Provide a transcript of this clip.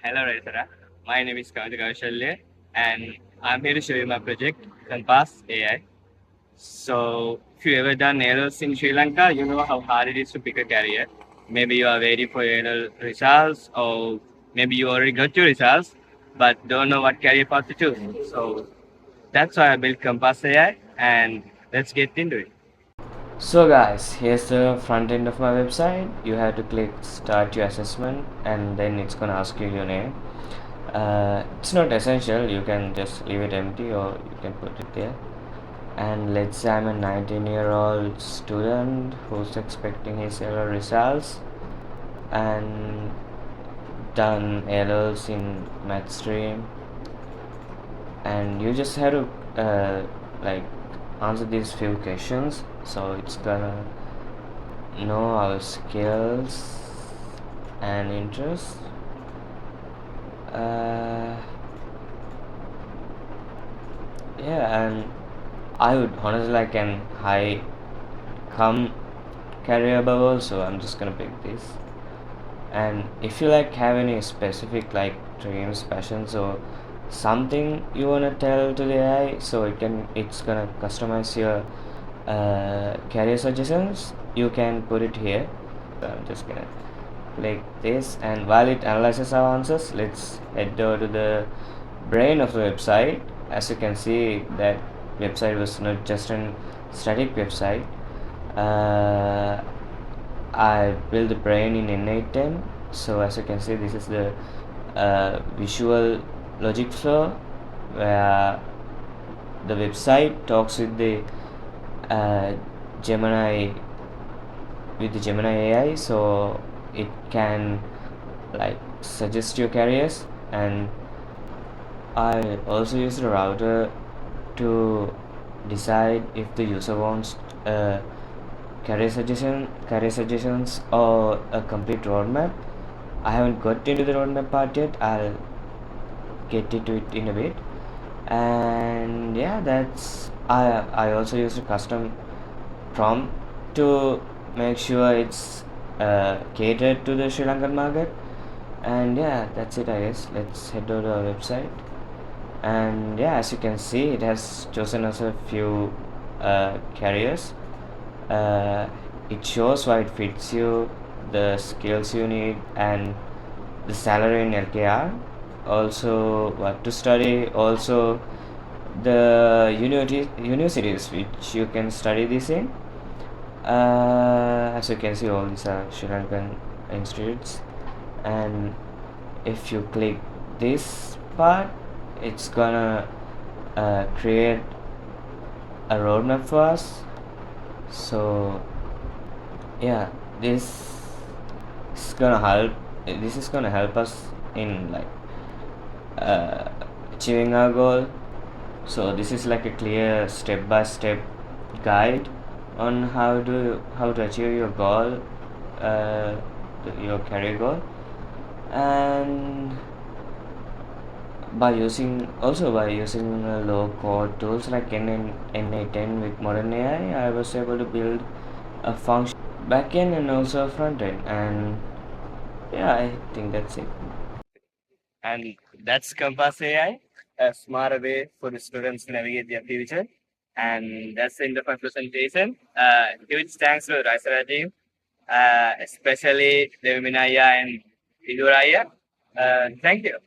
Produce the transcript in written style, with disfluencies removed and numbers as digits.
Hello, RYSERA. My name is Kaushalya, and I'm here to show you my project, CompassAI. So, if you ever done A-levels in Sri Lanka, you know how hard it is to pick a career. Maybe you are waiting for your A-level results, or maybe you already got your results, but don't know what career path to choose. So, that's why I built CompassAI, and let's get into it. So guys, here's the front end of my website. You have to click start your assessment and then it's gonna ask you your name. It's not essential, you can just leave it empty or you can put it there. And let's say I'm a 19-year-old student who's expecting his A-level results and done A-levels in math stream, and you just have to like answer these few questions. So it's gonna know our skills and interests. uh, yeah, and I would honestly like an high come career bubble, so I'm just gonna pick this. And if you like have any specific like dreams, passions, or something you wanna tell to the AI, so it's gonna customize your career suggestions, you can put it here. So I'm just gonna click this, and while it analyzes our answers, let's head over to the brain of the website. As you can see, that website was not just a static website. I built the brain in N810. So as you can see, this is the visual logic flow where the website talks with the uh, Gemini Gemini AI, so it can like suggest your careers. And I also use the router to decide if the user wants career suggestions or a complete roadmap. I haven't got into the roadmap part yet. I'll get into it in a bit. And yeah, that's I also use a custom prompt to make sure it's catered to the Sri Lankan market. And yeah, that's it, I guess. Let's head over to our website. And yeah, as you can see, it has chosen us a few careers. It shows why it fits you, the skills you need, and the salary in LKR. Also, what to study. Also, the universities which you can study this in. As you can see, all these are Sri Lankan institutes. And if you click this part, it's gonna create a roadmap for us. So yeah, is gonna help this is gonna help us in like achieving our goal. So this is like a clear step-by-step guide on how to achieve your goal, your career goal. And by using low code tools like N810 with modern AI, I was able to build a function backend and also a front end. And yeah, I think that's it. And that's CompassAI, a smarter way for the students to navigate their future. And that's the end of my presentation. Huge thanks to the RYSERA team, especially Devi Minaya and Iduraya. Thank you.